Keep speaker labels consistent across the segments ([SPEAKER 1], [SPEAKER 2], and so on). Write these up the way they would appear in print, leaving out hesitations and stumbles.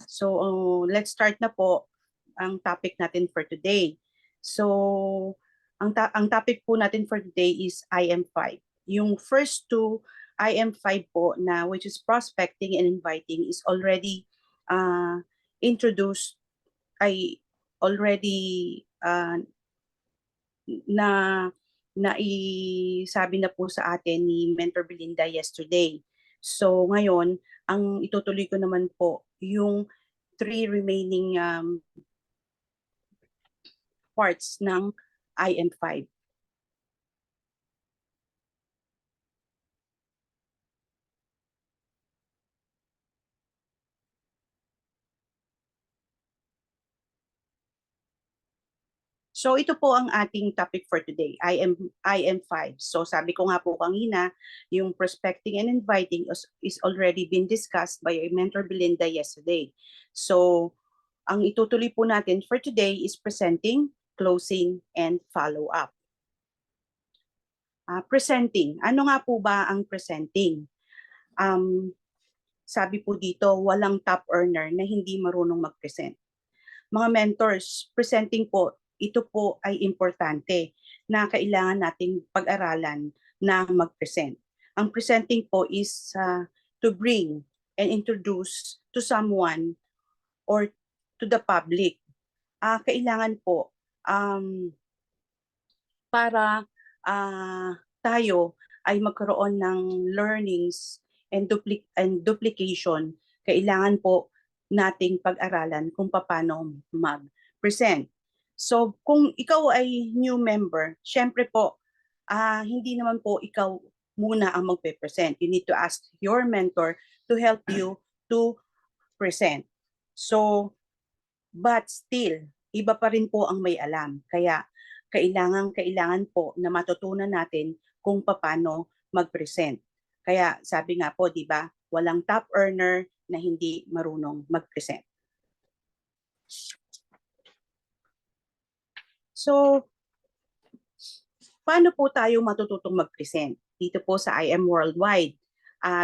[SPEAKER 1] So, let's start na po ang topic natin for today. So, ang topic po natin for today is IM5. Yung first two IM5 po na which is prospecting and inviting is already introduced, ay already na naisabi na po sa atin ni Mentor Belinda yesterday. So ngayon, ang itutuloy ko naman po yung three remaining parts ng IM5. So ito po ang ating topic for today, IM5. So sabi ko nga po kanina, yung prospecting and inviting is already been discussed by Mentor Belinda yesterday. So ang itutuloy po natin for today is presenting, closing, and follow-up. Presenting. Ano nga po ba ang presenting? Sabi po dito, walang top earner na hindi marunong mag-present. Mga mentors, presenting po, ito po ay importante na kailangan nating pag-aralan na mag-present. Ang presenting po is to bring and introduce to someone or to the public. Kailangan po para tayo ay magkaroon ng learnings and duplication, kailangan po nating pag-aralan kung paano mag-present. So kung ikaw ay new member, syempre po, hindi naman po ikaw muna ang magpe-present. You need to ask your mentor to help you to present. So, but still, iba pa rin po ang may alam. Kaya kailangan po na matutunan natin kung paano mag-present. Kaya sabi nga po, di ba, walang top earner na hindi marunong mag-present. So, paano po tayo matututong mag-present? Dito po sa IM Worldwide,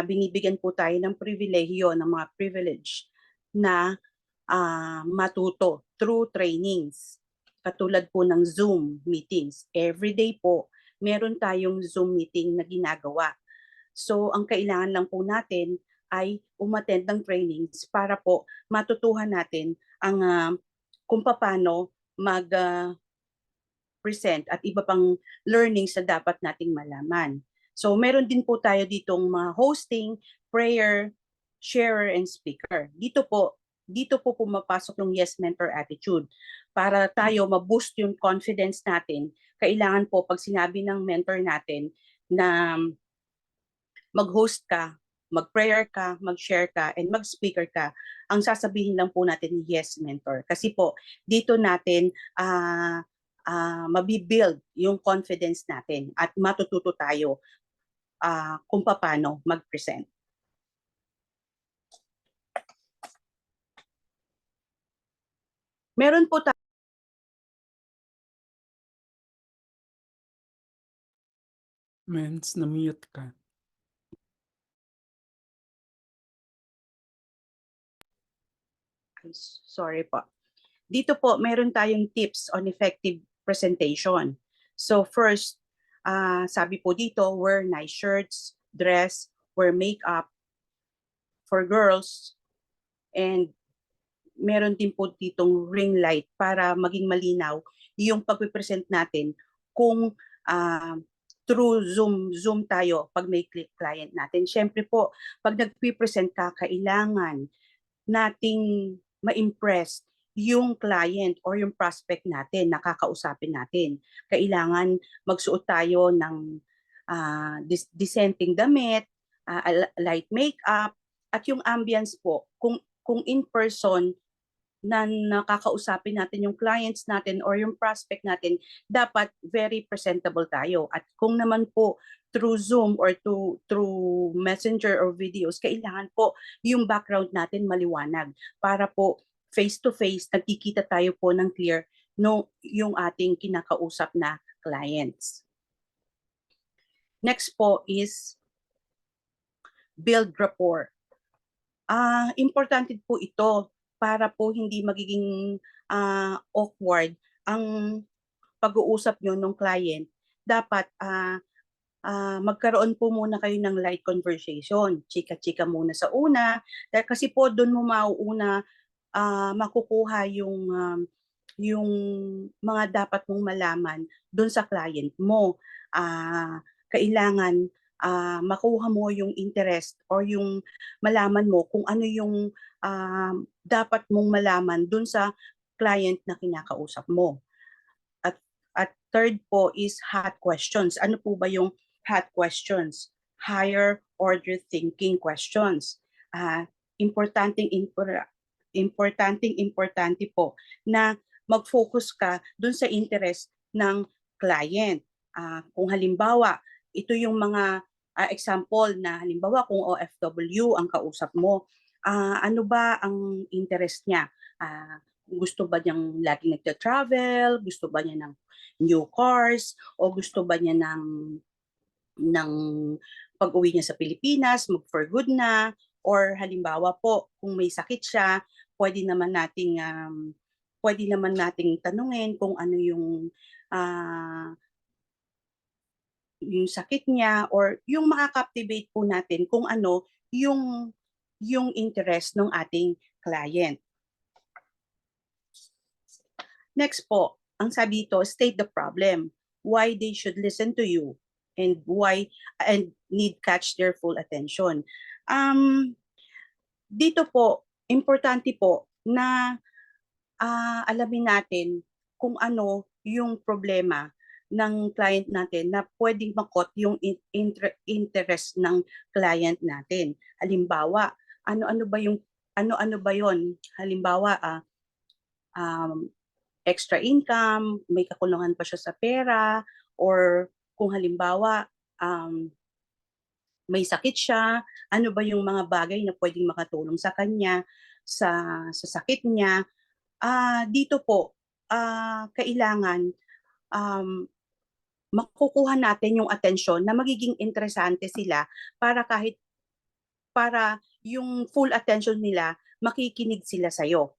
[SPEAKER 1] binibigyan po tayo ng pribilehiyo, ng mga privilege na matuto through trainings. Katulad po ng Zoom meetings. Every day po, meron tayong Zoom meeting na ginagawa. So, ang kailangan lang po natin ay umattend ng trainings para po matutuhan natin ang kung paano mag-present at iba pang learnings na dapat nating malaman. So, meron din po tayo ditong mga hosting, prayer, sharer, and speaker. Dito po pumapasok yung yes mentor attitude. Para tayo ma-boost yung confidence natin, kailangan po pag sinabi ng mentor natin na mag-host ka, mag-prayer ka, mag-share ka, and mag-speaker ka, ang sasabihin lang po natin yes mentor. Kasi po, dito natin mabibuild yung confidence natin at matututo tayo kung paano mag-present. Meron po tayo
[SPEAKER 2] Mens, na-mute ka.
[SPEAKER 1] Sorry po. Dito po, meron tayong tips on effective presentation. So first, sabi po dito, wear nice shirts, dress, wear makeup for girls, and meron din po ditong ring light para maging malinaw yung pagpipresent natin kung through Zoom tayo pag may client natin. Siyempre po, pag nagpipresent ka, kailangan nating ma-impress yung client or yung prospect natin, nakakausapin natin. Kailangan magsuot tayo ng dissenting damit, light makeup, at yung ambience po, kung in person na nakakausapin natin yung clients natin or yung prospect natin, dapat very presentable tayo. At kung naman po through Zoom or through Messenger or videos, kailangan po yung background natin maliwanag para po face-to-face, nagkikita tayo po ng clear no, yung ating kinakausap na clients. Next po is build rapport. Importante po ito para po hindi magiging awkward ang pag-uusap nyo ng client. Dapat magkaroon po muna kayo ng light conversation. Chika-chika muna sa una. Dahil kasi po doon mo mauuna makukuha yung mga dapat mong malaman doon sa client mo. Kailangan makuha mo yung interest or yung malaman mo kung ano yung dapat mong malaman doon sa client na kinakausap mo. At third po is hot questions. Ano po ba yung hot questions? Higher order thinking questions. Importante po na mag-focus ka dun sa interest ng client. Kung halimbawa, ito yung mga example na halimbawa kung OFW ang kausap mo, ano ba ang interest niya? Gusto ba niyang laging nagta-travel? Gusto ba niya ng new cars? O gusto ba niya ng pag-uwi niya sa Pilipinas, mag for good na? Or halimbawa po, kung may sakit siya, pwede naman nating tanungin kung ano yung sakit niya or yung makaka-captivate po natin kung ano yung interest ng ating client. Next po, ang sabi dito, state the problem, why they should listen to you and need catch their full attention. Dito po, importante po na alamin natin kung ano yung problema ng client natin na pwedeng makot yung interest ng client natin. Halimbawa, ano-ano ba yon? Halimbawa, extra income, may kakulangan pa siya sa pera, or kung halimbawa, may sakit siya, ano ba yung mga bagay na pwedeng makatulong sa kanya sa sakit niya. Dito po, kailangan makukuha natin yung atensyon na magiging interesante sila para yung full attention nila, makikinig sila sa'yo.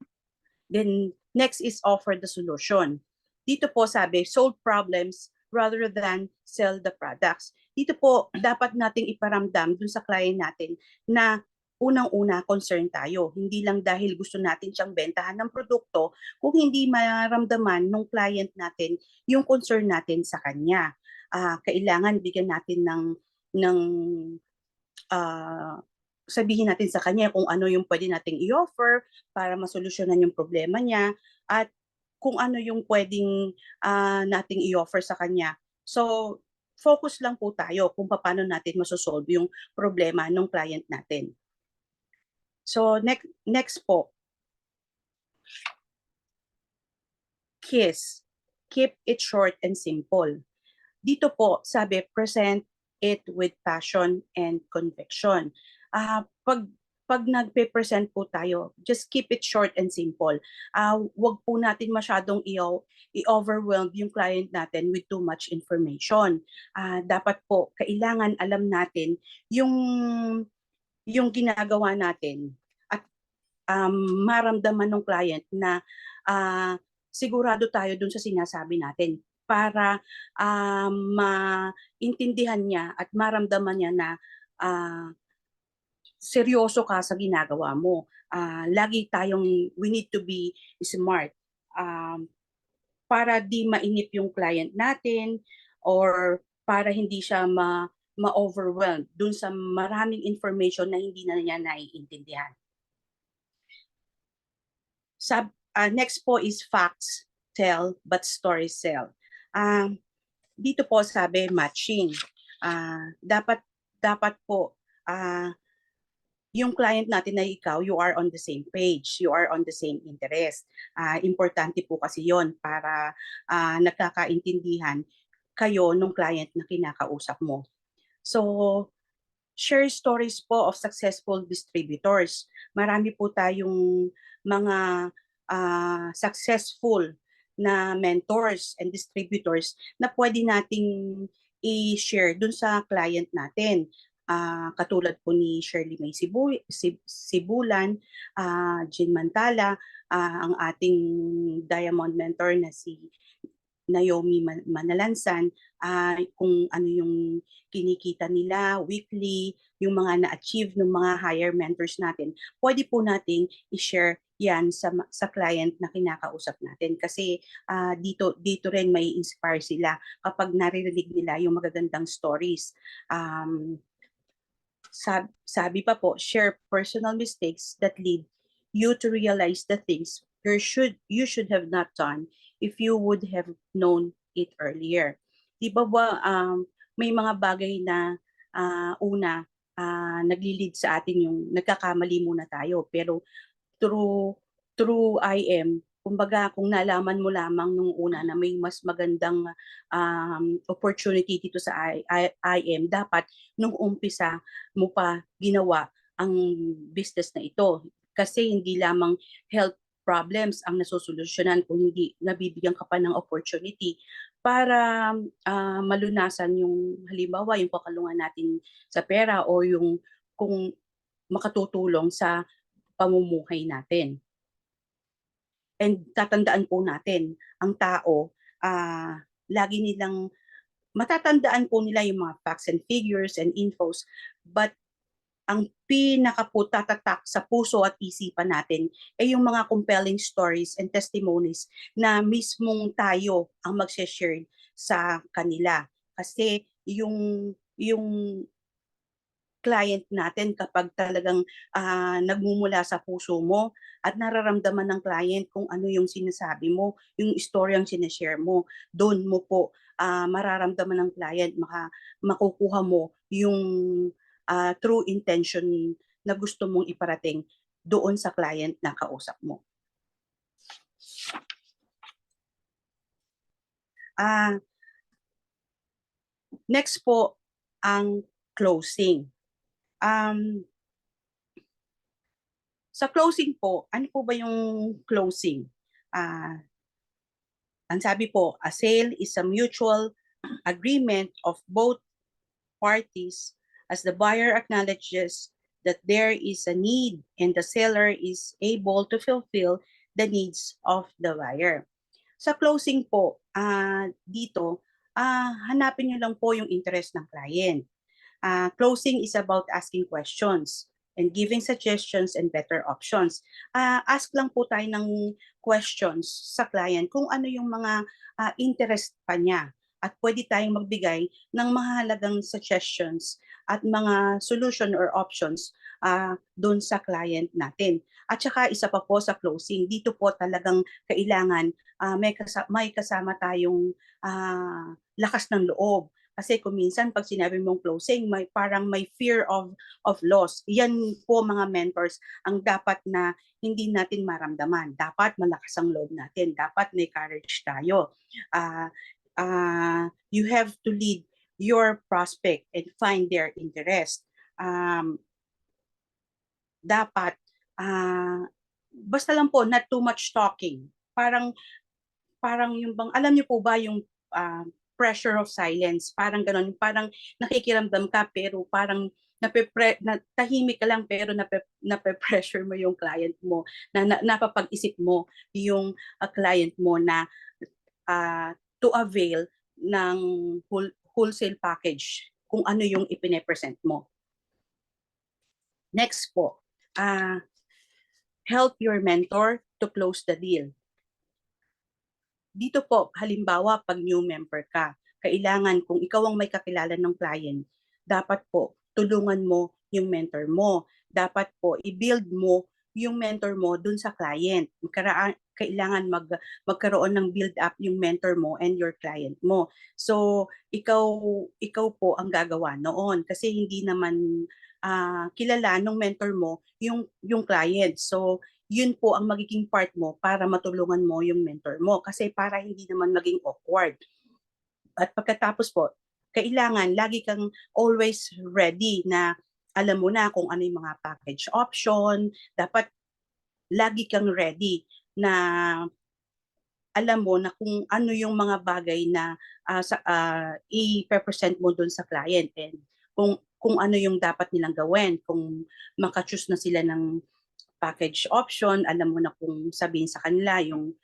[SPEAKER 1] Then next is offer the solution. Dito po sabi, solve problems rather than sell the products. Dito po dapat nating iparamdam dun sa client natin na unang-una concern tayo. Hindi lang dahil gusto natin siyang bentahan ng produkto, kung hindi maramdaman ng client natin yung concern natin sa kanya. Kailangan bigyan natin ng sabihin natin sa kanya kung ano yung pwede nating i-offer para masolusyonan yung problema niya at kung ano yung pwedeng nating i-offer sa kanya. So, focus lang po tayo kung paano natin masosolve yung problema ng client natin. So, next po. KISS. Keep it short and simple. Dito po, sabi, present it with passion and conviction. Pag nagpe-present po tayo, just keep it short and simple. Wag po natin masyadong i-overwhelm yung client natin with too much information. Dapat po, kailangan alam natin yung ginagawa natin at maramdaman ng client na sigurado tayo dun sa sinasabi natin para maintindihan niya at maramdaman niya na seryoso ka sa ginagawa mo. We need to be smart para di mainip yung client natin or para hindi siya ma-overwhelmed dun sa maraming information na hindi na niya naiintindihan. Next po is facts tell but stories sell. Dito po sabi matching. Dapat po yung client natin na ikaw, you are on the same page, you are on the same interest. Importante po kasi yon para nagkakaintindihan kayo nung client na kinakausap mo. So, share stories po of successful distributors. Marami po tayong mga successful na mentors and distributors na pwede nating i-share dun sa client natin. katulad po ni Shirley May Sibulan, Jean Mantala, ang ating Diamond Mentor na si Naomi Manalansan, kung ano yung kinikita nila weekly, yung mga na-achieve ng mga higher mentors natin, pwede po nating i-share yan sa client na kinakausap natin. Kasi dito rin may inspire sila kapag naririnig nila yung magagandang stories. Sabi pa po, share personal mistakes that lead you to realize the things you should have not done if you would have known it earlier. Di ba may mga bagay na nagli-lead sa atin yung nagkakamali muna tayo, pero through IM, kumbaga kung nalaman mo lamang nung una na may mas magandang opportunity dito sa IM, dapat nung umpisa mo pa ginawa ang business na ito. Kasi hindi lamang health problems ang nasosolusyonan kung hindi nabibigyan ka pa ng opportunity para malunasan yung halimbawa yung kakalungan natin sa pera o yung kung makatutulong sa pamumuhay natin. And tatandaan po natin, ang tao, lagi nilang, matatandaan po nila yung mga facts and figures and infos, but ang pinaka-tatatak sa puso at isipan natin ay yung mga compelling stories and testimonies na mismong tayo ang mag-share sa kanila. Kasi yung client natin kapag talagang nagmumula sa puso mo at nararamdaman ng client kung ano yung sinasabi mo, yung istoryang sinashare mo, doon mo po mararamdaman ng client, makukuha mo yung true intention na gusto mong iparating doon sa client na kausap mo. Next po, ang closing. Sa closing po, ano po ba yung closing? Ang sabi po, a sale is a mutual agreement of both parties as the buyer acknowledges that there is a need and the seller is able to fulfill the needs of the buyer. Sa closing po, dito, hanapin nyo lang po yung interest ng client. Closing is about asking questions and giving suggestions and better options. Ask lang po tayo ng questions sa client kung ano yung mga interest pa niya at pwede tayong magbigay ng mahalagang suggestions at mga solution or options doon sa client natin. At saka isa pa po sa closing, dito po talagang kailangan may kasama tayong lakas ng loob. Kasi kung minsan pag sinabi mong closing, parang may fear of loss. Yan po mga mentors ang dapat na hindi natin maramdaman. Dapat malakas ang loob natin. Dapat may courage tayo. You have to lead your prospect and find their interest. Dapat, basta lang po, not too much talking. Parang yung bang, alam niyo po ba yung pressure of silence, parang parang nakikiramdam ka pero parang tahimik ka lang pero nape-pressure mo yung client mo, napapag-isip mo yung client mo na to avail ng wholesale package kung ano yung ipine-present mo. Next po, help your mentor to close the deal. Dito po, halimbawa, pag new member ka, kailangan kung ikaw ang may kakilala ng client, dapat po tulungan mo yung mentor mo. Dapat po i-build mo yung mentor mo dun sa client. Kailangan magkaroon ng build up yung mentor mo and your client mo. So, ikaw po ang gagawa noon kasi hindi naman kilala ng mentor mo yung client. So, yun po ang magiging part mo para matulungan mo yung mentor mo kasi para hindi naman maging awkward. At pagkatapos po, kailangan lagi kang always ready na alam mo na kung ano yung mga package option. Dapat lagi kang ready na alam mo na kung ano yung mga bagay na i-present mo dun sa client and kung kung ano yung dapat nilang gawin. Kung maka-choose na sila ng package option, alam mo na kung sabihin sa kanila yung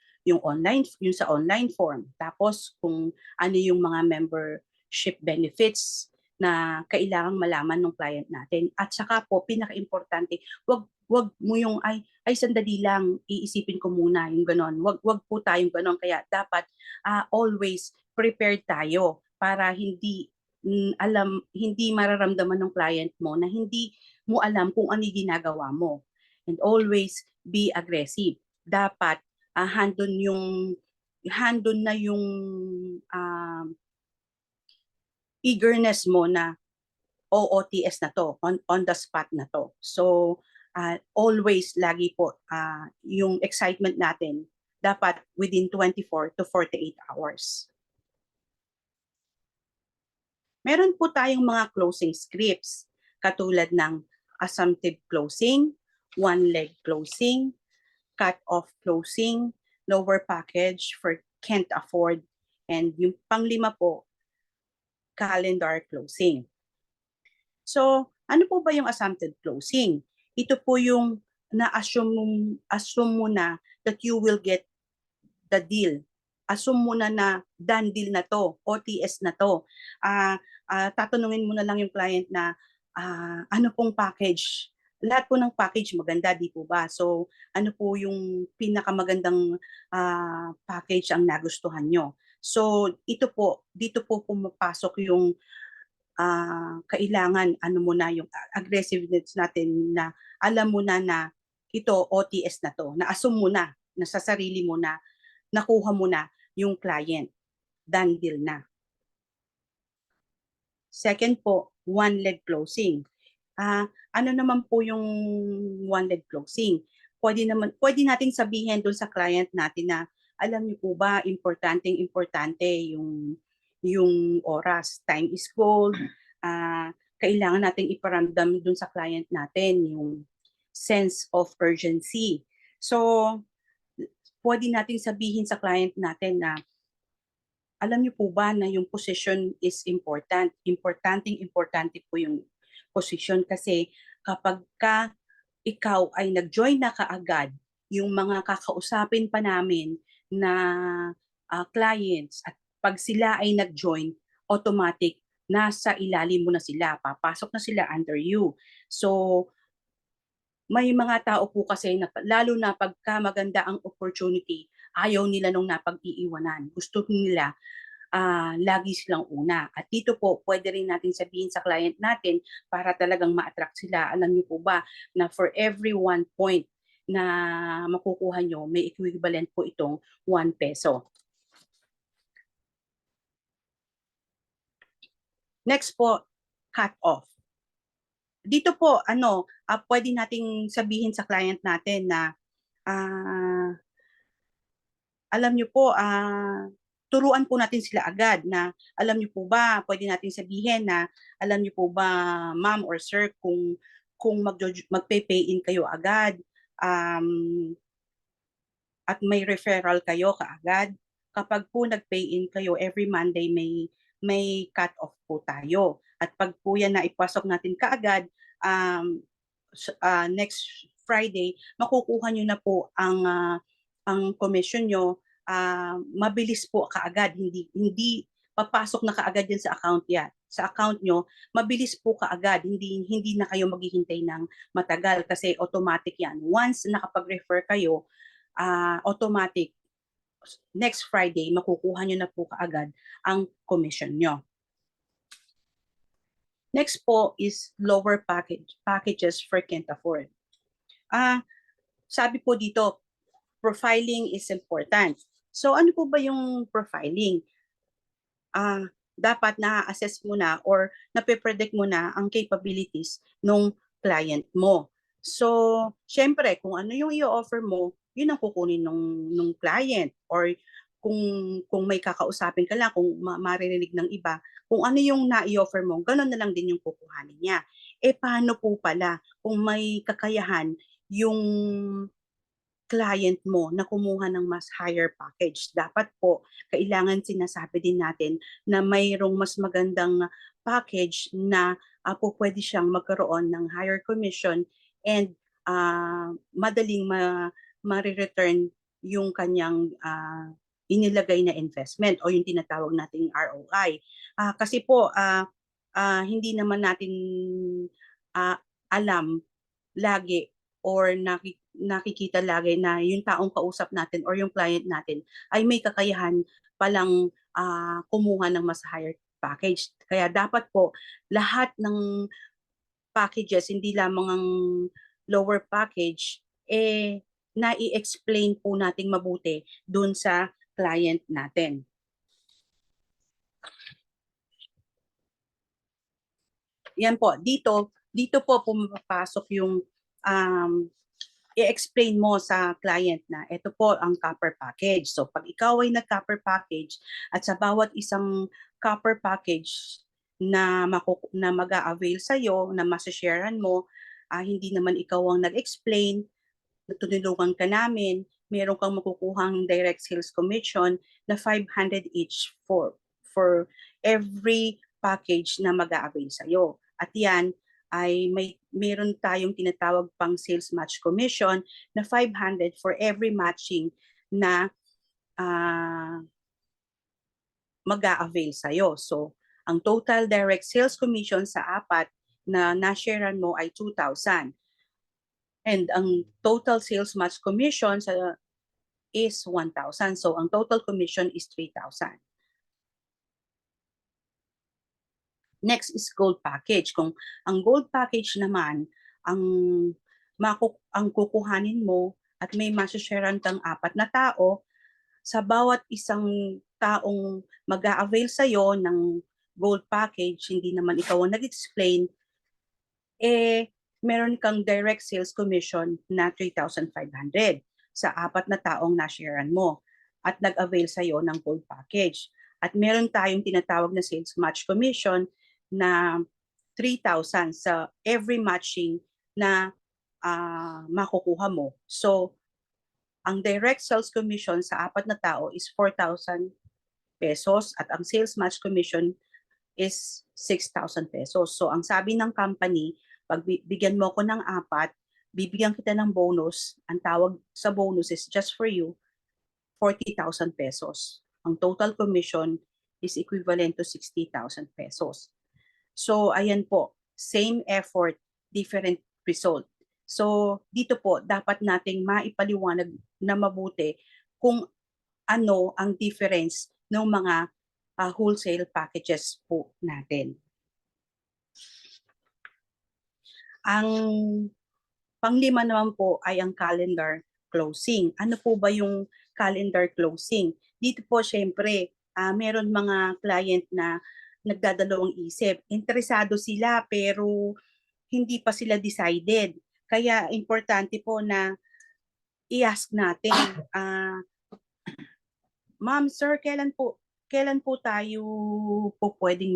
[SPEAKER 1] online, yung sa online form. Tapos kung ano yung mga membership benefits na kailangang malaman ng client natin. At saka po, pinaka-importante, wag mo yung ay sandali lang, iisipin ko muna yung ganon. Wag po tayong ganon. Kaya dapat always prepared tayo para hindi mararamdaman ng client mo na hindi mo alam kung ano yung ginagawa mo. And always be aggressive. Dapat handon na yung eagerness mo na OOTS na to, on the spot na to. So always lagi po yung excitement natin dapat within 24 to 48 hours. Meron po tayong mga closing scripts katulad ng assumptive closing, one-leg closing, cut-off closing, lower package for can't afford, and yung panglima po, calendar closing. So, ano po ba yung assumptive closing? Ito po yung assume mo na that you will get the deal. Assume mo na done deal na to, OTS na to. Tatanungin mo na lang yung client na ano pong package. Lahat po ng package maganda, di po ba? So, ano po yung pinakamagandang package ang nagustuhan nyo? So, dito po pumapasok yung kailangan ano mo na yung aggressiveness natin na alam mo na ito OTS na to, na-assume mo na sa sarili mo na nakuha mo na yung client, done deal na. Second po, one-leg closing. Ano naman po yung one-leg closing? Pwede nating sabihin doon sa client natin na alam niyo po ba, importante yung oras. Time is gold. Kailangan nating iparamdam doon sa client natin yung sense of urgency. So, pwede nating sabihin sa client natin na alam niyo po ba na yung position is important. Importante po yung position kasi kapag ikaw ay nag-join na kaagad, yung mga kakausapin pa namin na clients at pag sila ay nag-join, automatic nasa ilalim mo na sila, papasok na sila under you. So, may mga tao po kasi na, lalo na pagka maganda ang opportunity, ayaw nila nung napag-iiwanan. Gusto nila lagi silang una. At dito po, pwede rin natin sabihin sa client natin para talagang ma-attract sila. Alam niyo po ba na for every 1 point na makukuha nyo, may equivalent po itong 1 peso. Next po, cut off. Dito po, pwede nating sabihin sa client natin na alam niyo po, turuan po natin sila agad na alam niyo po ba, pwede natin sabihin na alam niyo po ba, ma'am or sir, kung magpe-pay in kayo agad at may referral kayo kaagad, kapag po nag-pay in kayo every Monday may cut off po tayo. At pag po yan na ipasok natin kaagad, next Friday, makukuha nyo na po ang commission nyo, mabilis po kaagad, hindi papasok na kaagad yan sa account nyo, mabilis po kaagad, hindi na kayo maghihintay ng matagal kasi automatic yan. Once nakapag-refer kayo, automatic next Friday makukuha nyo na po kaagad ang commission nyo. Next po is lower packages for can't afford. Sabi po dito, profiling is important. So ano po ba yung profiling? Dapat na-assess mo na or nape-predict mo na ang capabilities ng client mo. So, syempre, kung ano yung i-offer mo, yun ang kukunin ng client. Or kung may kakausapin ka lang, kung maririnig ng iba, kung ano yung na-i-offer mo, gano'n na lang din yung kukuhanin niya. Paano po pala kung may kakayahan yung client mo na kumuha ng mas higher package? Dapat po, kailangan sinasabi din natin na mayroong mas magandang package na po pwede siyang magkaroon ng higher commission and madaling ma-return yung kanyang inilagay na investment o yung tinatawag nating ROI. Kasi po, hindi naman natin alam lagi or nakikita lagi na yung taong kausap natin or yung client natin ay may kakayahan palang kumuha ng mas higher package. Kaya dapat po lahat ng packages, hindi lamang ang lower package, nai-explain po nating mabuti dun sa client natin. Yan po, dito po pumapasok yung i-explain mo sa client na ito po ang copper package. So pag ikaw ay nag-copper package at sa bawat isang copper package na mag-a-avail sa'yo, na masasharean mo, hindi naman ikaw ang nag-explain, tutulungan ka namin, meron kang makukuhang direct sales commission na 500 each for every package na mag-a-avail sa'yo. At yan ay meron tayong tinatawag pang sales match commission na 500 for every matching na mag-a-avail sa'yo. So, ang total direct sales commission sa apat na na-sharean mo ay 2,000. And ang total sales match commission is 1,000. So, ang total commission is 3,000. Next is gold package. Kung ang gold package naman, ang kukuhanin mo at may masasharean kang 4 na tao, sa bawat isang taong mag-a-avail sa'yo ng gold package, hindi naman ikaw ang nag-explain, meron kang direct sales commission na 3,500 sa 4 na taong na-sharean mo at nag-avail sa'yo ng gold package. At meron tayong tinatawag na sales match commission na 3,000 sa every matching na makukuha mo. So, ang direct sales commission sa 4 na tao is 4,000 pesos at ang sales match commission is 6,000 pesos. So, ang sabi ng company, pag bigyan mo ko ng 4, bibigyan kita ng bonus. Ang tawag sa bonus is just for you, 40,000 pesos. Ang total commission is equivalent to 60,000 pesos. So, ayan po, same effort, different result. So, dito po, dapat nating maipaliwanag na mabuti kung ano ang difference ng mga wholesale packages po natin. Ang panglima naman po ay ang calendar closing. Ano po ba yung calendar closing? Dito po, syempre, meron mga client na nagdadalawang isip. Interesado sila pero hindi pa sila decided. Kaya importante po na i-ask natin, Ma'am, Sir, kailan po tayo po pwedeng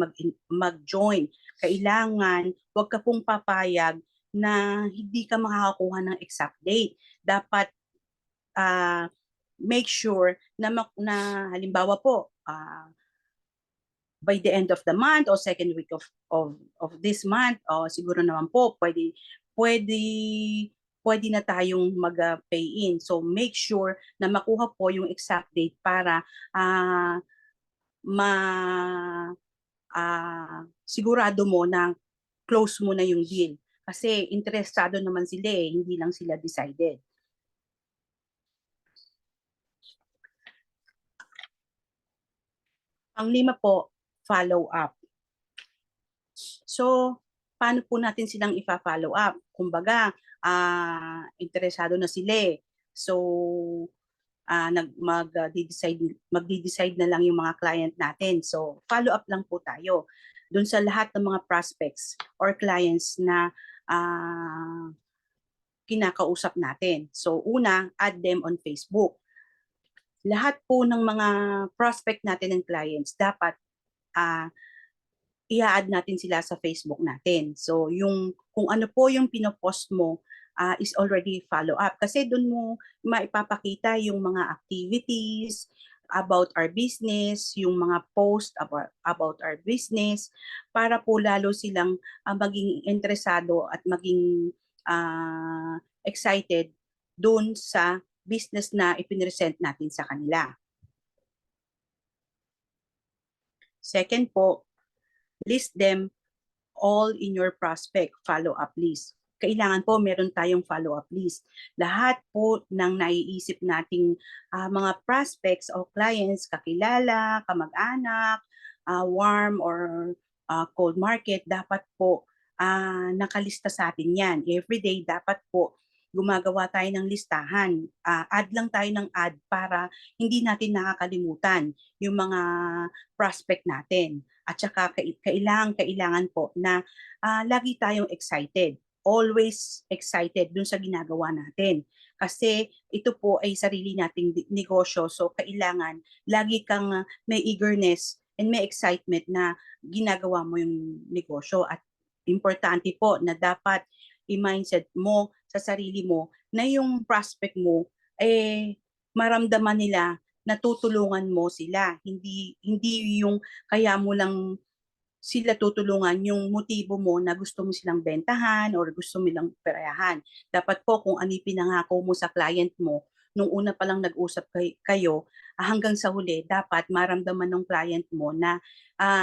[SPEAKER 1] mag-join? Kailangan, wag ka pong papayag na hindi ka makakakuha ng exact date. Dapat make sure na halimbawa po, by the end of the month o second week of this month, siguro naman po pwede na tayong mag-pay in. So make sure na makuha po yung exact date para sigurado mo na close mo na yung deal. Kasi interesado naman sila hindi lang sila decided. Panglima po, follow up. So, paano po natin silang ipa-follow up? Kumbaga, interesado na sila So, magdi-decide na lang yung mga client natin. So, follow up lang po tayo dun sa lahat ng mga prospects or clients na kinakausap natin. So, una, add them on Facebook. Lahat po ng mga prospect natin and clients, dapat i-add natin sila sa Facebook natin. So, kung ano po yung pinopost mo, is already follow up. Kasi doon mo maipapakita yung mga activities, about our business, yung mga post about our business, para po lalo silang maging interesado at maging excited dun sa business na ipinresent natin sa kanila. Second po, list them all in your prospect follow-up list. Kailangan po meron tayong follow-up list. Lahat po ng naiisip nating mga prospects o clients, kakilala, kamag-anak, warm or cold market, dapat po nakalista sa atin yan. Everyday dapat po gumagawa tayo ng listahan. Add lang tayo ng add para hindi natin nakakalimutan yung mga prospect natin. At saka kailangan po na lagi tayong excited. Always excited dun sa ginagawa natin. Kasi ito po ay sarili nating negosyo. So kailangan lagi kang may eagerness and may excitement na ginagawa mo yung negosyo. At importante po na dapat i-mindset mo sa sarili mo na yung prospect mo maramdaman nila na tutulungan mo sila. Hindi yung kaya mo lang sila tutulungan, yung motibo mo na gusto mo silang bentahan or gusto mo silang perayahan. Dapat po kung ano yung pinangako mo sa client mo, nung una pa lang nag-usap kayo, hanggang sa huli, dapat maramdaman ng client mo na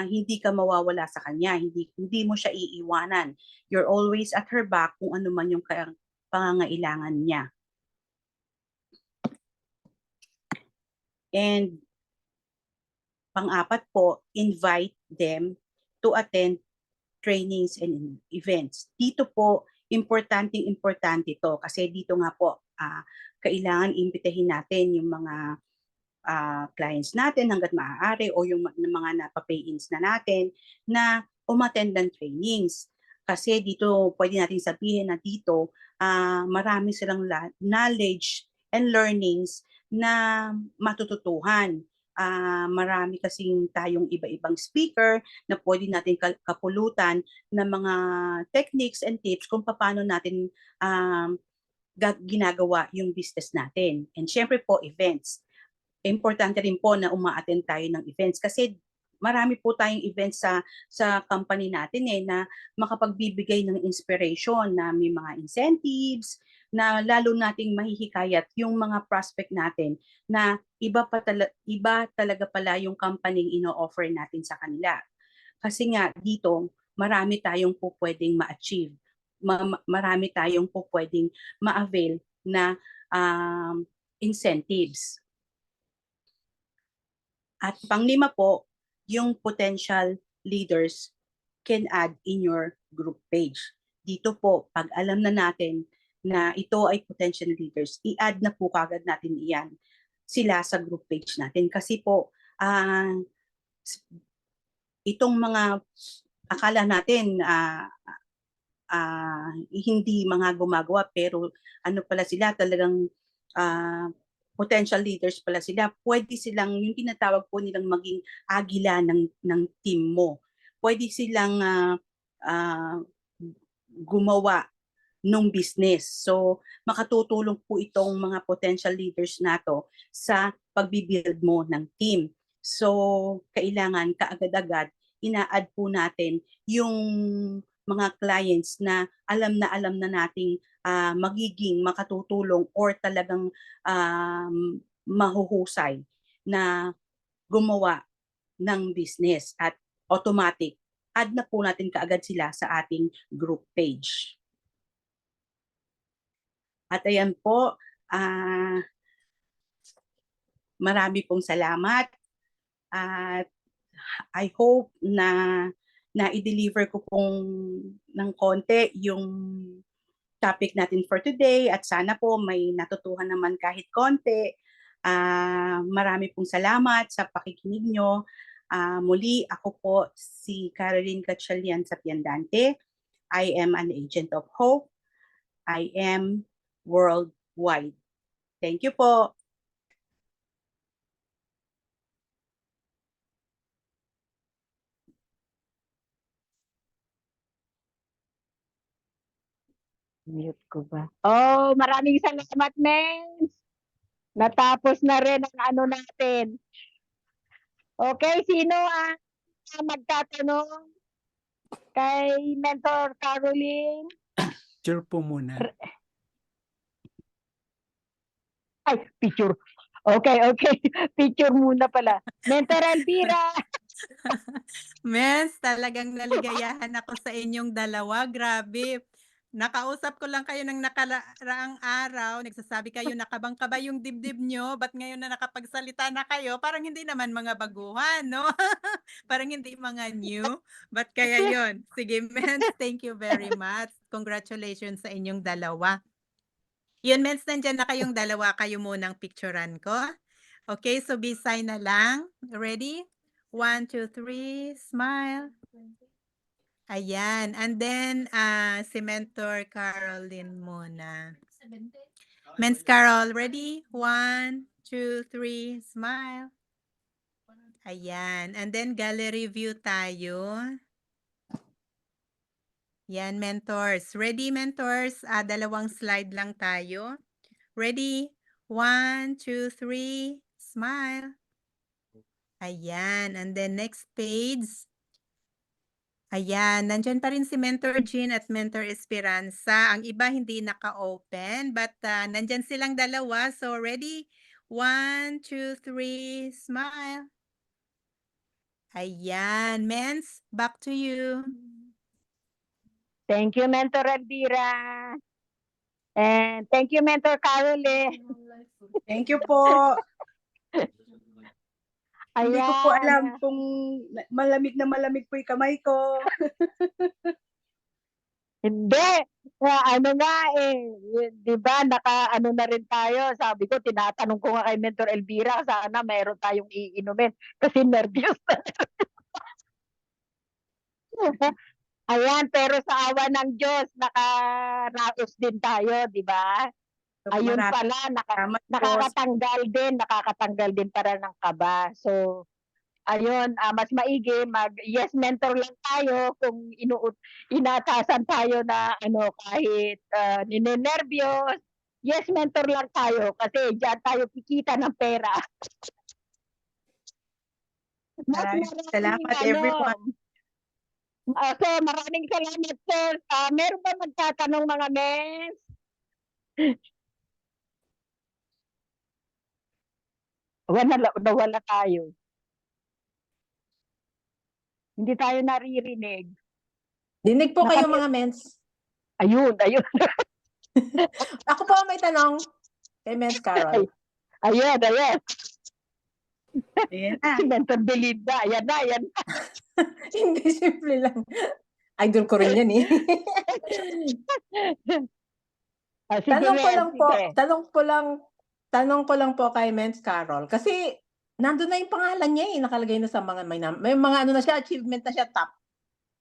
[SPEAKER 1] hindi ka mawawala sa kanya, hindi mo siya iiwanan. You're always at her back kung ano man yung pangangailangan niya. And pang-apat po, invite them to attend trainings and events. Dito po, importante to kasi dito nga po, kailangan imbitahin natin yung mga clients natin hanggat maaari o yung mga napapay-ins na natin na umattend ng trainings. Kasi dito, pwede natin sabihin na dito, marami silang knowledge and learnings na matututuhan. Marami kasing tayong iba-ibang speaker na pwede natin kapulutan ng mga techniques and tips kung paano natin ginagawa yung business natin. And syempre po, events. Importante rin po na uma-attend tayo ng events kasi marami po tayong events sa company natin na makapagbibigay ng inspiration na may mga incentives na lalo nating mahihikayat yung mga prospect natin na iba talaga pala yung company ino-offer natin sa kanila. Kasi nga dito marami tayong po pwedeng ma-achieve. Marami tayong po pwedeng ma-avail na incentives. At panglima po, yung potential leaders can add in your group page. Dito po, pag alam na natin na ito ay potential leaders, i-add na po kagad natin iyan sila sa group page natin. Kasi po, itong mga akala natin hindi mga gumagawa pero ano pala sila talagang potential leaders pala sila, pwede silang, yung tinatawag po nilang maging agila ng team mo. Pwede silang gumawa ng business. So, makatutulong po itong mga potential leaders nato sa pagbibuild mo ng team. So, kailangan kaagad-agad ina-add po natin yung mga clients na alam na nating magiging makatutulong or talagang mahuhusay na gumawa ng business at automatic add na po natin kaagad sila sa ating group page. At ayan po, marami pong salamat at I hope na i-deliver ko pong ng konti yung topic natin for today at sana po may natutuhan naman kahit konti. Marami pong salamat sa pakikinig nyo. Muli, ako po si Caroline Gatchalian Sapiandante. I am an agent of hope. I am worldwide. Thank you po.
[SPEAKER 3] Mute ko ba? Oh, maraming salamat, Mens. Natapos na rin ang ano natin. Okay, sino ang magtatanong kay Mentor Caroline?
[SPEAKER 2] Picture po muna.
[SPEAKER 3] Ay, picture. Okay. Picture muna pala. Mentor Elvira.
[SPEAKER 4] Mens, talagang naligayahan ako sa inyong dalawa. Grabe. Nakausap ko lang kayo ng nakaraang araw. Nagsasabi kayo nakabang-kaba yung dibdib nyo. Ba't ngayon na nakapagsalita na kayo? Parang hindi naman mga baguhan, no? Parang hindi mga new. Ba't kaya yon? Sige, Mens, thank you very much. Congratulations sa inyong dalawa. Yun, Mens, nandyan na kayong dalawa. Kayo munang picturean ko. Okay, so bisay na lang. Ready? 1, 2, 3, smile. Ayan. And then, si Mentor Caroline muna. Men's Carol, ready? 1, 2, 3, smile. Ayan. And then, gallery view tayo. Yan, mentors. Ready, mentors? Dalawang slide lang tayo. Ready? 1, 2, 3, smile. Ayan. And then, next page. Ayan, nandyan pa rin si Mentor Jean at Mentor Esperanza. Ang iba hindi naka-open, but nandyan silang dalawa. So, ready? 1, 2, 3, smile. Ayan, Mens, back to you.
[SPEAKER 3] Thank you, Mentor Elvira. And thank you, Mentor Caroline.
[SPEAKER 1] Thank you po. Hindi ko po
[SPEAKER 3] Ayan.
[SPEAKER 1] alam kung malamig na malamig po yung kamay ko.
[SPEAKER 3] Hindi. Ano nga di ba naka-ano na rin tayo. Sabi ko, tinatanong ko nga kay Mentor Elvira, sana mayroon tayong iinumin kasi nervyos na. Ayan, pero sa awa ng Diyos, nakaraos din tayo, di ba? Ayun
[SPEAKER 1] Maraming
[SPEAKER 3] pala,
[SPEAKER 1] salamat po.
[SPEAKER 3] nakakatanggal din para ng kaba. So, ayun, mas maigi, yes mentor lang tayo kung inatasan tayo na kahit ninenervyos, yes mentor lang tayo kasi diyan tayo kikita ng pera.
[SPEAKER 1] Maraming salamat, everyone.
[SPEAKER 3] So, maraming salamat, sir. Meron ba magtatanong mga men? Nawala tayo. Hindi tayo naririnig.
[SPEAKER 5] Dinig po kayo mga mens.
[SPEAKER 3] Ayun.
[SPEAKER 5] Ako po may tanong kay Mens Carol.
[SPEAKER 3] Ayun.
[SPEAKER 1] Ayan na.
[SPEAKER 3] Si Mentor Belinda. Ayan na.
[SPEAKER 5] Hindi, simple lang. Idol ko rin yan eh.
[SPEAKER 3] Sige,
[SPEAKER 5] tanong ko lang po kay Mens Carol. Kasi nandun na yung pangalan niya eh. Nakalagay na sa mga, may mga ano na siya, achievement na siya, top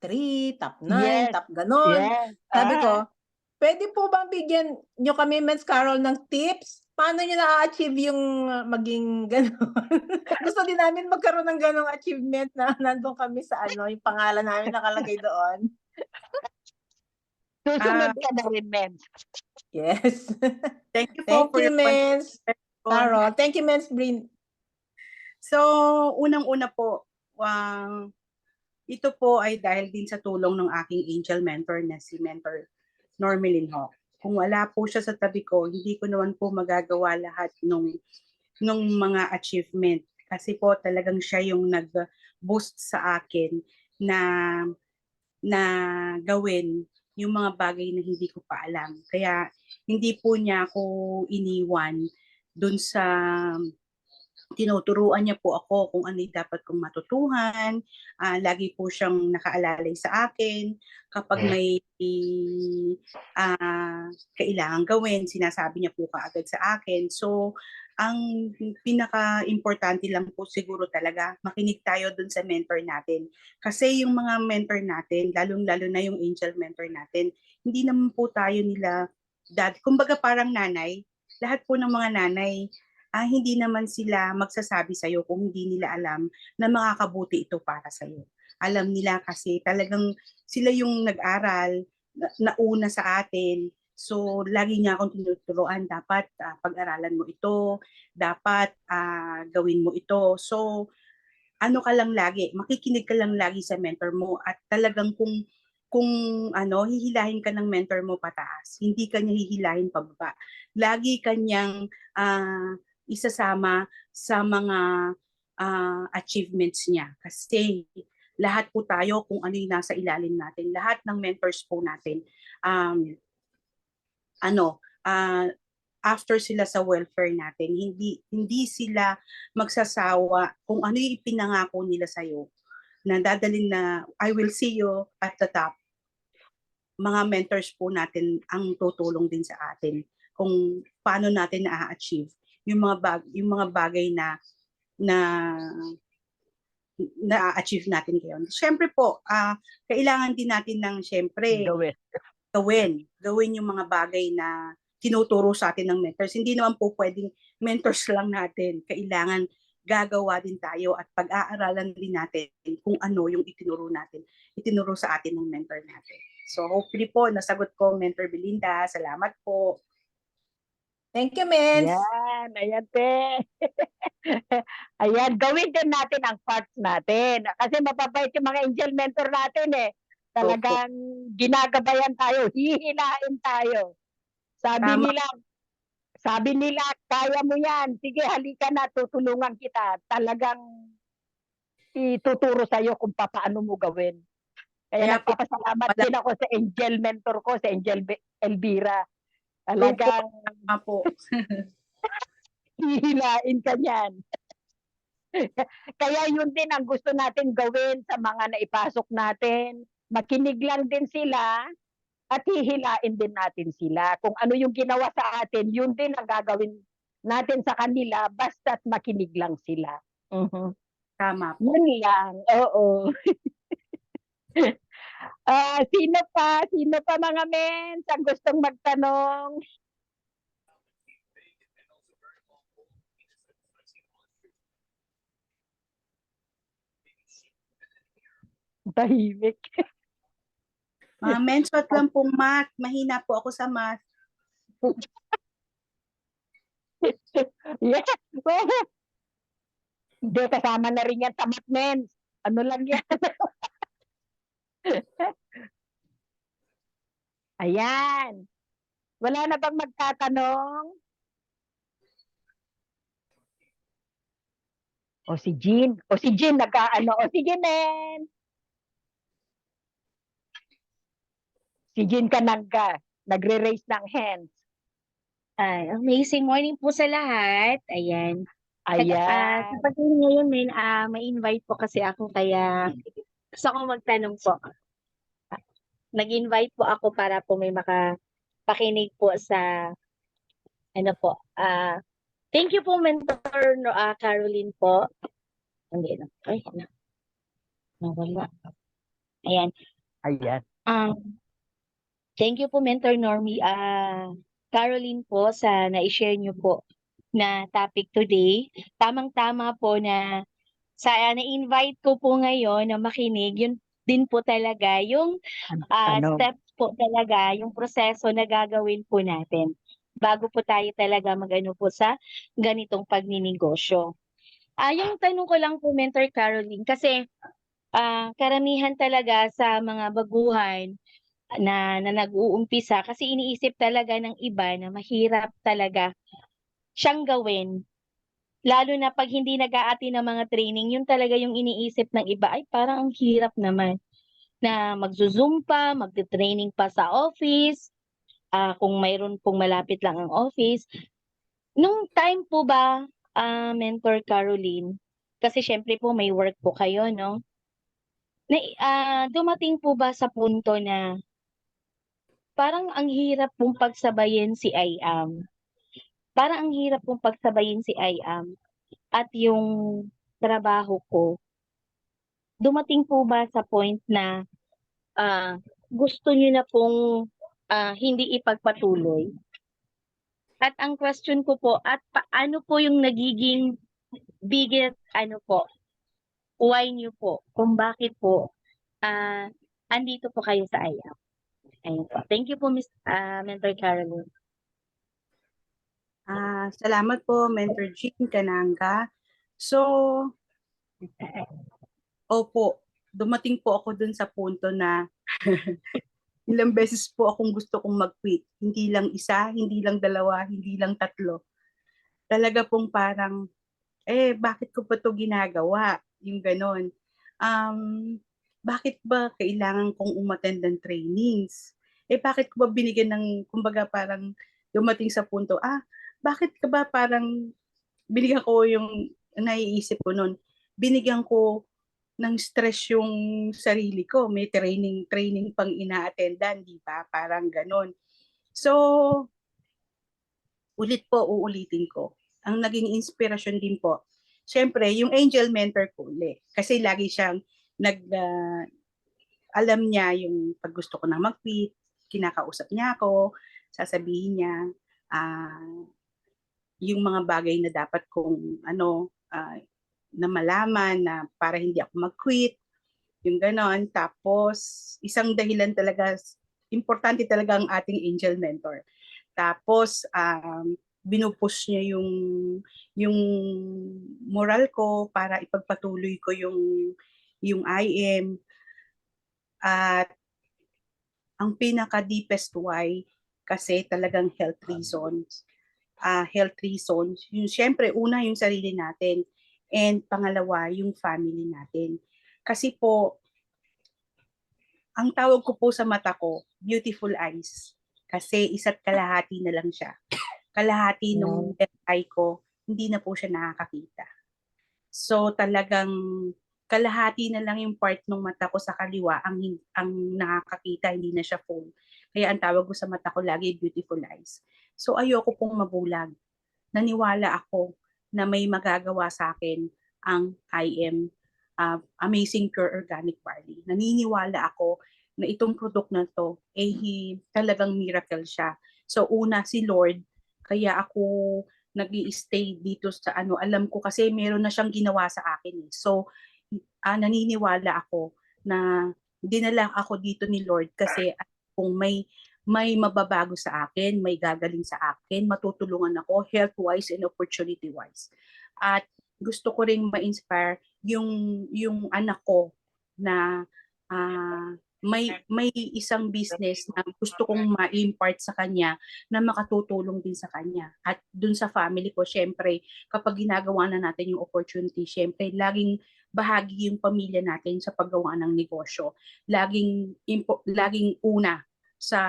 [SPEAKER 5] 3, top 9,
[SPEAKER 3] Yes.
[SPEAKER 5] top ganon.
[SPEAKER 3] Yes.
[SPEAKER 5] Sabi ko, pwede po bang bigyan nyo kami, Mens Carol, ng tips? Paano nyo na-achieve yung maging gano'n? Gusto din namin magkaroon ng gano'ng achievement na nandun kami sa yung pangalan namin nakalagay doon.
[SPEAKER 3] Susunod ka na rin, Mens.
[SPEAKER 5] Yes.
[SPEAKER 1] Thank you po
[SPEAKER 5] Thank
[SPEAKER 1] for
[SPEAKER 5] you,
[SPEAKER 1] your
[SPEAKER 5] Mens
[SPEAKER 1] contribution.
[SPEAKER 5] Carol. Thank you, Mens Brin.
[SPEAKER 1] So, unang-una po, ito po ay dahil din sa tulong ng aking angel mentor na si Mentor Normelin Ho. Kung wala po siya sa tabi ko, hindi ko naman po magagawa lahat nung mga achievement. Kasi po talagang siya yung nag-boost sa akin na gawin yung mga bagay na hindi ko pa alam. Kaya hindi po niya ako iniwan dun sa tinuturuan niya po ako kung ano yung dapat kong matutuhan. Lagi po siyang nakaalalay sa akin. Kapag may kailangan gawin, sinasabi niya po kaagad sa akin. So, ang pinaka-importante lang po siguro talaga, makinig tayo dun sa mentor natin. Kasi yung mga mentor natin, lalong-lalo na yung angel mentor natin, hindi naman po tayo nila, kumbaga parang nanay, lahat po ng mga nanay, hindi naman sila magsasabi sa'yo kung hindi nila alam na makakabuti ito para sa'yo. Alam nila kasi talagang sila yung nag-aral, nauna sa atin, So, lagi niya akong tinuturuan, dapat pag-aralan mo ito, dapat gawin mo ito. So, ano ka lang lagi, makikinig ka lang lagi sa mentor mo at talagang kung hihilahin ka ng mentor mo pataas, hindi ka niya hihilahin pababa. Lagi kanyang isasama sa mga achievements niya. Kasi lahat po tayo, kung ano yung nasa ilalim natin, lahat ng mentors po natin, after sila sa welfare natin, hindi sila magsasawa kung ano yung ipinangako nila sa'yo, na dadalhin na I will see you at the top. Mga mentors po natin ang tutulong din sa atin kung paano natin na-achieve yung mga bagay na na-achieve natin ngayon. Siyempre po, kailangan din natin ng siyempre gawin yung mga bagay na tinuturo sa atin ng mentors. Hindi naman po pwedeng mentors lang natin. Kailangan gagawa din tayo at pag-aaralan din natin kung ano yung itinuro sa atin ng mentor natin. So hopefully po, nasagot ko, Mentor Belinda. Salamat po.
[SPEAKER 5] Thank you, Mens.
[SPEAKER 3] Ayan, te. Ayan, gawin din natin ang parts natin. Kasi mababait yung mga angel mentor natin eh. Talagang ginagabayan tayo, hihilain tayo.
[SPEAKER 1] Tama.
[SPEAKER 3] Sabi nila, kaya mo yan. Sige, halika na, tutulungan kita. Talagang ituturo sa'yo kung paano mo gawin. Kaya
[SPEAKER 1] Kaya po,
[SPEAKER 3] nagpapasalamat din ako sa angel mentor ko, sa Angel Elvira. Talagang
[SPEAKER 1] po.
[SPEAKER 3] hihilain ka niyan. Kaya yun din ang gusto natin gawin sa mga naipasok natin. Makinig lang din sila at hihilain din natin sila. Kung ano yung ginawa sa atin, yun din ang gagawin natin sa kanila basta't makinig lang sila.
[SPEAKER 1] Tama po.
[SPEAKER 3] Yun lang. Oo. Sino pa? Sino pa mga mens ang gustong magtanong? Tahimik.
[SPEAKER 1] Mensot lang pong math. Mahina po ako sa math.
[SPEAKER 3] Yeah. Hindi, kasama na rin yan sa math mens. Ano lang yan? Ayan. Wala na bang magtatanong? O si Jean. O si Jean nag-ano. O sige, men. Si Jean Kanangga. Nagre-raise ng hands.
[SPEAKER 6] Ay, amazing morning po sa lahat. Ayan.
[SPEAKER 3] Ayan.
[SPEAKER 6] Kapag ngayon, may invite po kasi ako kaya gusto ko magtanong po. Nag-invite po ako para po may makapakinig po sa ano po. Thank you po, Mentor Caroline po. Hindi na. Ay, nawala. Ayan.
[SPEAKER 3] Ayan.
[SPEAKER 6] Thank you po, Mentor Normie. Caroline po sa na-share niyo po na topic today. Tamang-tama po na na-invite ko po ngayon na makinig. Yun din po talaga yung steps po talaga, yung proseso na gagawin po natin bago po tayo talaga magano po sa ganitong pagninegosyo. Yung tanong ko lang po, Mentor Caroline, kasi karamihan talaga sa mga baguhan na nag-uumpisa kasi iniisip talaga ng iba na mahirap talaga siyang gawin. Lalo na pag hindi nag-aati ng mga training, yun talaga yung iniisip ng iba, ay parang ang hirap naman na magzo-zoom pa, magte-training pa sa office, kung mayroon pong malapit lang ang office. Nung time po ba, Mentor Caroline, kasi syempre po may work po kayo, no? Dumating po ba sa punto na parang ang hirap pong pagsabayin si IAM. Parang ang hirap pong pagsabayin si IAM at yung trabaho ko. Dumating po ba sa point na gusto niyo na pong hindi ipagpatuloy? At ang question ko po, at paano po yung nagiging biggest why niyo po? Kung bakit po andito po kayo sa IAM? Ayun po. Thank you po, Mentor Caroline.
[SPEAKER 1] Salamat po, Mentor Jean Cananga. So, opo, dumating po ako dun sa punto na ilang beses po akong gusto kong mag-quit. Hindi lang isa, hindi lang dalawa, hindi lang tatlo. Talaga pong parang, bakit ko pa to ginagawa? Yung ganon. Bakit ba kailangan kong umattend ng trainings? Bakit ko ba binigyan ng, kumbaga parang dumating sa punto, bakit ka ba parang binigyan ko yung naiisip ko noon, binigyan ko ng stress yung sarili ko. May training pang ina-attendan, di ba? Parang ganon. So, uulitin ko. Ang naging inspirasyon din po, syempre, yung angel mentor ko ulit. Kasi lagi siyang alam niya yung pag gusto ko na mag-quit, kinakausap niya ako, sasabihin niya, yung mga bagay na dapat kong na malaman na para hindi ako mag-quit, yung ganon. Tapos, isang dahilan talaga, importante talaga ang ating angel mentor. Tapos, binupush niya yung moral ko para ipagpatuloy ko yung IM. At ang pinaka-deepest why, kasi talagang health reasons. Yung syempre, una yung sarili natin. And pangalawa, yung family natin. Kasi po, ang tawag ko po sa mata ko, beautiful eyes. Kasi isa't kalahati na lang siya. Kalahati nung left eye ko, hindi na po siya nakakakita. So talagang kalahati na lang yung part ng mata ko sa kaliwa ang nakakakita, hindi na siya full. Kaya ang tawag ko sa mata ko lagi, beautiful eyes. So ayoko pong mabulag. Naniwala ako na may magagawa sa akin ang IM, Amazing Pure Organic Barley. Naniniwala ako na itong product na to, talagang miracle siya. So una, si Lord, kaya ako nag-i-stay dito sa alam ko kasi meron na siyang ginawa sa akin. So, naniniwala ako na dinala ako dito ni Lord kasi kung may mababago sa akin, may gagaling sa akin, matutulungan ako health-wise and opportunity-wise. At gusto ko ring ma-inspire yung anak ko na may isang business na gusto kong ma-impart sa kanya na makatutulong din sa kanya. At dun sa family ko, syempre, kapag ginagawa na natin yung opportunity, syempre, laging bahagi yung pamilya natin sa paggawa ng negosyo. Laging una sa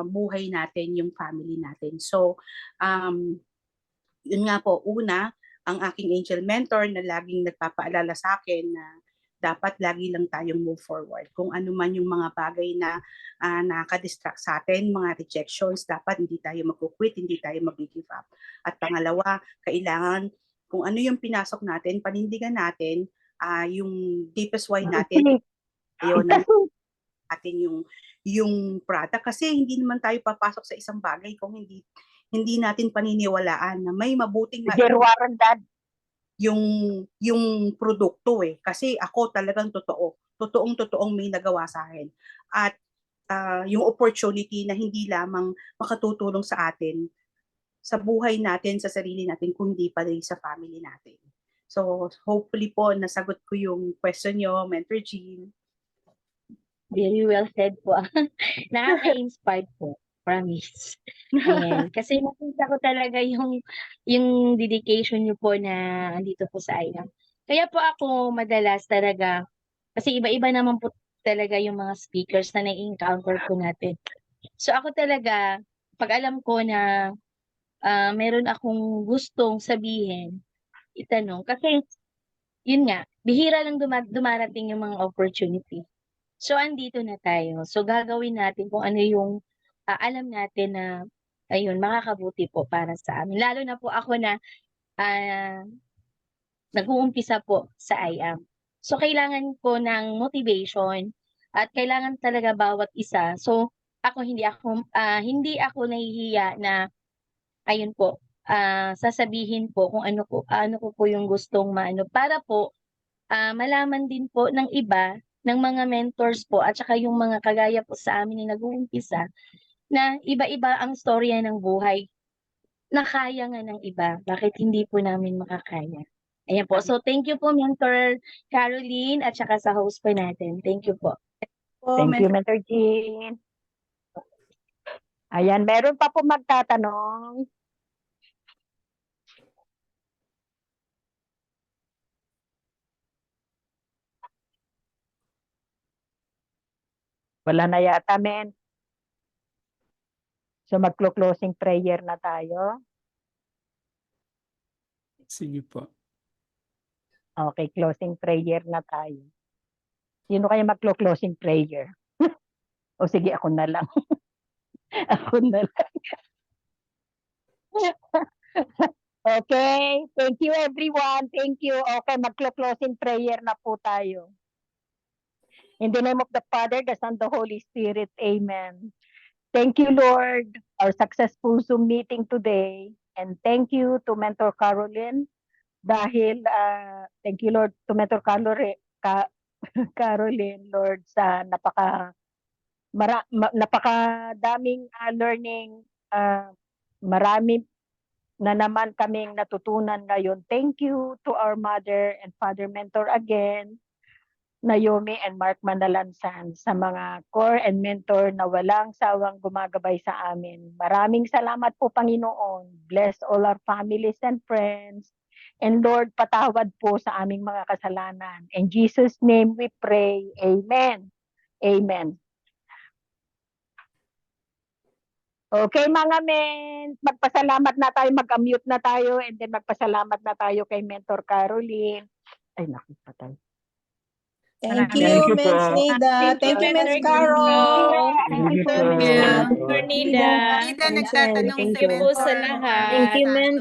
[SPEAKER 1] buhay natin yung family natin. So, yun nga po, una, ang aking angel mentor na laging nagpapaalala sa akin na dapat lagi lang tayong move forward. Kung ano man yung mga bagay na nakaka-distract sa atin, mga rejections, dapat hindi tayo mag-quit, hindi tayo mag-give up. At pangalawa, kailangan kung ano yung pinasok natin, panindigan natin yung deepest why natin, ayun, natin yung product. Kasi hindi naman tayo papasok sa isang bagay kung hindi natin paniniwalaan na may mabuting yung produkto Kasi ako talagang totoong may nagawa sa akin. At yung opportunity na hindi lamang makatutulong sa atin, sa buhay natin, sa sarili natin, kundi pa rin sa family natin. So, hopefully po, nasagot ko yung question nyo, Mentor Jean.
[SPEAKER 6] Very well said po. Nakaka-inspired po. Promise. Ayan. Kasi nakita ko talaga yung dedication niyo po na andito po sa IAM. Kaya po ako madalas talaga, kasi iba-iba naman po talaga yung mga speakers na na-encounter po natin. So ako talaga, pag alam ko na meron akong gustong sabihin, itanong. Kasi yun nga, bihira lang dumarating yung mga opportunity. So andito na tayo. So gagawin natin kung ano yung alam natin na ayun, makakabuti po para sa amin. Lalo na po ako na nag-uumpisa po sa IAM. So kailangan po ng motivation at kailangan talaga bawat isa. So ako hindi ako nahihiya na ayun po, sasabihin po kung ano ko po yung gustong maano para po malaman din po ng iba ng mga mentors po at saka yung mga kagaya po sa amin na nag-uumpisa na iba-iba ang storya ng buhay na kaya nga ng iba. Bakit hindi po namin makakaya? Ayan po. So, thank you po, Mentor Caroline, at saka sa host po natin. Thank you po.
[SPEAKER 3] Thank you, Mentor Jean. Ayan, meron pa po magtatanong. Wala na yata, men. So maglo-closing prayer na tayo.
[SPEAKER 2] Sige po.
[SPEAKER 3] Okay, closing prayer na tayo. Sino kaya maglo-closing prayer? O sige, ako na lang. Ako na lang. Okay, thank you everyone. Thank you. Okay, maglo-closing prayer na po tayo. In the name of the Father, the Son, the Holy Spirit. Amen. Thank you, Lord, our successful Zoom meeting today. And thank you to Mentor Caroline. Dahil, thank you, Lord, to Mentor Caroline, Lord, sa napakadaming learning. Marami na naman kaming natutunan ngayon. Thank you to our Mother and Father Mentor again, Naomi and Mark Manalansan, sa mga core and mentor na walang sawang gumagabay sa amin. Maraming salamat po, Panginoon. Bless all our families and friends. And Lord, patawad po sa aming mga kasalanan. In Jesus' name we pray. Amen. Amen. Okay, mga men, magpasalamat na tayo, mag-unmute na tayo, and then magpasalamat na tayo kay Mentor Caroline. Ay, nakipatay.
[SPEAKER 5] Thank
[SPEAKER 4] Maraming
[SPEAKER 5] you,
[SPEAKER 2] Thank you
[SPEAKER 5] Mens
[SPEAKER 2] po.
[SPEAKER 5] Nida. Thank you, Mens Carol.
[SPEAKER 2] Thank you po.
[SPEAKER 7] Thank you. Nida.
[SPEAKER 4] Nida, nagtatanong
[SPEAKER 6] Thank
[SPEAKER 4] si
[SPEAKER 6] you po
[SPEAKER 4] Mentor
[SPEAKER 6] sa lahat.
[SPEAKER 4] Norma.
[SPEAKER 6] Thank you,